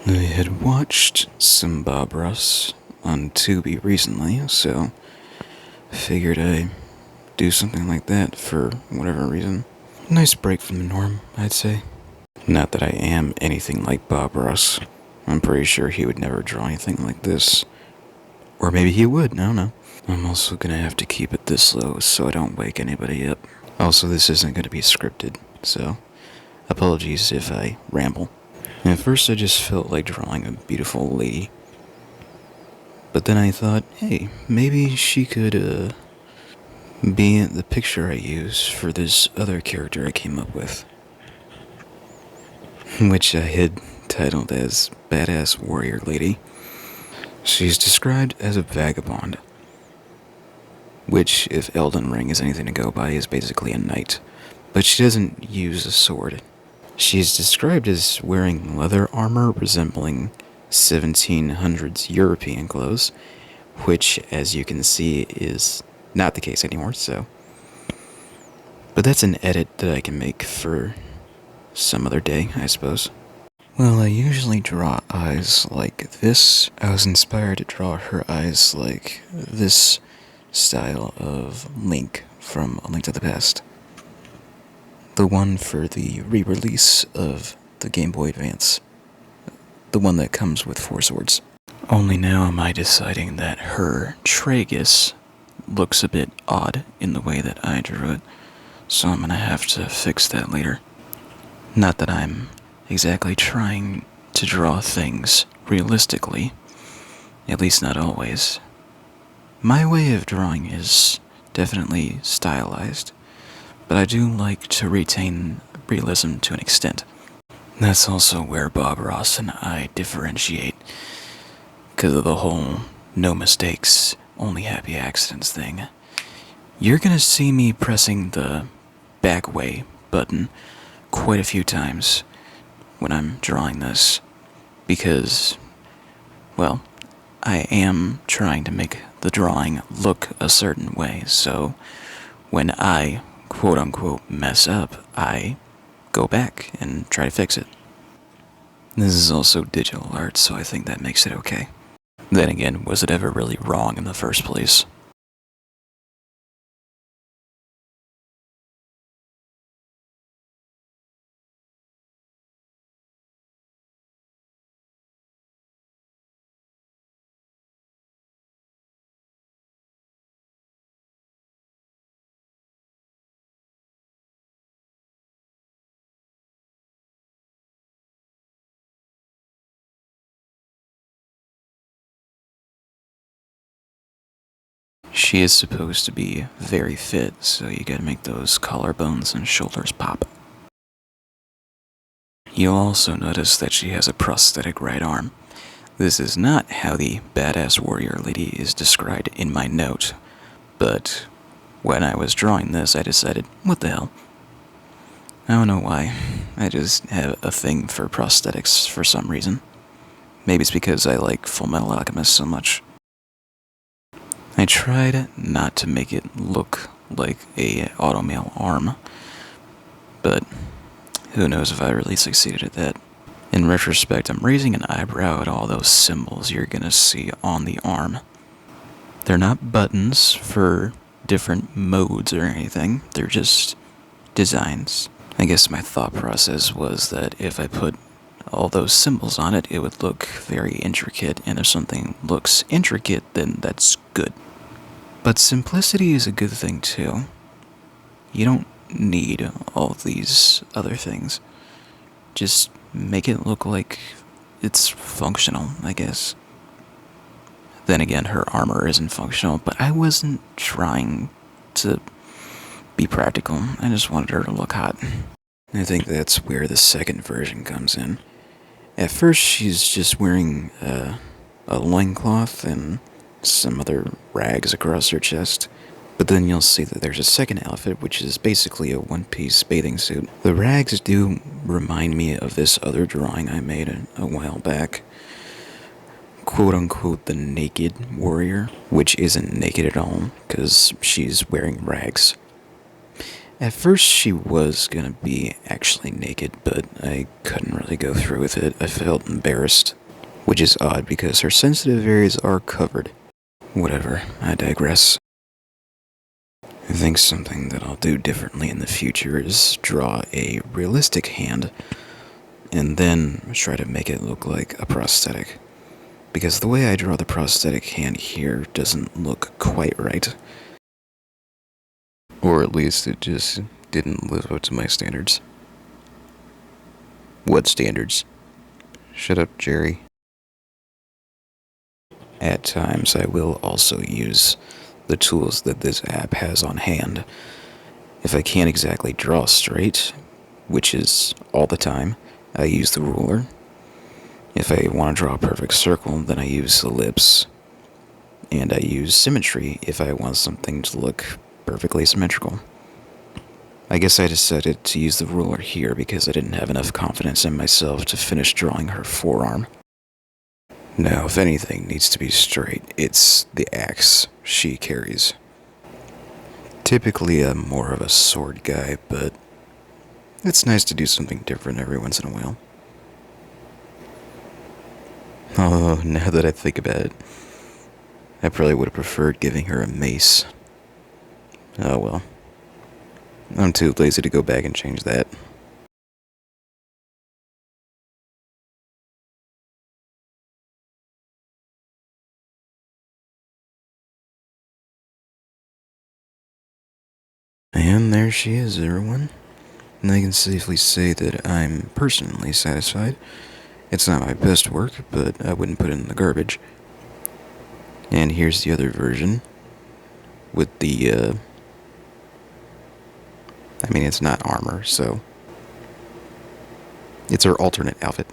I had watched some Bob Ross on Tubi recently, so figured I'd do something like that for whatever reason. Nice break from the norm, I'd say. Not that I am anything like Bob Ross. I'm pretty sure he would never draw anything like this. Or maybe he would, I don't know. I'm also gonna have to keep it this low so I don't wake anybody up. Also, this isn't gonna be scripted, so apologies if I ramble. At first I just felt like drawing a beautiful lady. But then I thought, hey, maybe she could, be the picture I use for this other character I came up with. Which I had titled as Badass Warrior Lady. She's described as a vagabond. Which, if Elden Ring is anything to go by, is basically a knight. But she doesn't use a sword. She is described as wearing leather armor resembling 1700s European clothes, which, as you can see, is not the case anymore, so. But that's an edit that I can make for some other day, I suppose. Well, I usually draw eyes like this. I was inspired to draw her eyes like this style of Link from A Link to the Past. The one for the re-release of the Game Boy Advance. The one that comes with 4 swords. Only now am I deciding that her tragus looks a bit odd in the way that I drew it, so I'm gonna have to fix that later. Not that I'm exactly trying to draw things realistically, at least not always. My way of drawing is definitely stylized, but I do like to retain realism to an extent. That's also where Bob Ross and I differentiate, because of the whole no mistakes, only happy accidents thing. You're gonna see me pressing the back way button quite a few times when I'm drawing this, because, well, I am trying to make the drawing look a certain way, so when I quote-unquote mess up, I go back and try to fix it. This is also digital art, so I think that makes it okay. Then again, was it ever really wrong in the first place? She is supposed to be very fit, so you gotta make those collarbones and shoulders pop. You'll also notice that she has a prosthetic right arm. This is not how the badass warrior lady is described in my note, but when I was drawing this, I decided, what the hell? I don't know why. I just have a thing for prosthetics for some reason. Maybe it's because I like Full Metal Alchemist so much. I tried not to make it look like a automail arm, but who knows if I really succeeded at that. In retrospect, I'm raising an eyebrow at all those symbols you're gonna see on the arm. They're not buttons for different modes or anything, they're just designs. I guess my thought process was that if I put all those symbols on it, it would look very intricate, and if something looks intricate, then that's good. But simplicity is a good thing too. You don't need all these other things. Just make it look like it's functional, I guess. Then again, her armor isn't functional, but I wasn't trying to be practical. I just wanted her to look hot. I think that's where the second version comes in. At first, she's just wearing a loincloth and some other rags across her chest. But then you'll see that there's a second outfit, which is basically a one-piece bathing suit. The rags do remind me of this other drawing I made a while back. Quote-unquote the naked warrior, which isn't naked at all, because she's wearing rags. At first, she was gonna be actually naked, but I couldn't really go through with it. I felt embarrassed, which is odd because her sensitive areas are covered. Whatever, I digress. I think something that I'll do differently in the future is draw a realistic hand and then try to make it look like a prosthetic. Because the way I draw the prosthetic hand here doesn't look quite right. Or at least it just didn't live up to my standards. What standards? Shut up, Jerry. At times, I will also use the tools that this app has on hand. If I can't exactly draw straight, which is all the time, I use the ruler. If I want to draw a perfect circle, then I use ellipse. And I use symmetry if I want something to look perfectly symmetrical. I guess I decided to use the ruler here because I didn't have enough confidence in myself to finish drawing her forearm. Now, if anything needs to be straight, it's the axe she carries. Typically, I'm more of a sword guy, but it's nice to do something different every once in a while. Oh, now that I think about it, I probably would have preferred giving her a mace. Oh well. I'm too lazy to go back and change that. And there she is, everyone. And I can safely say that I'm personally satisfied. It's not my best work, but I wouldn't put it in the garbage. And here's the other version with the, I mean, it's not armor, so it's her alternate outfit.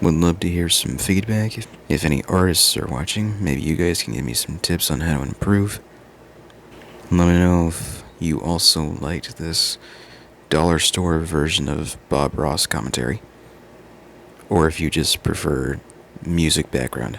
Would love to hear some feedback. If any artists are watching, maybe you guys can give me some tips on how to improve. Let me know if you also liked this dollar store version of Bob Ross commentary, or if you just prefer music background.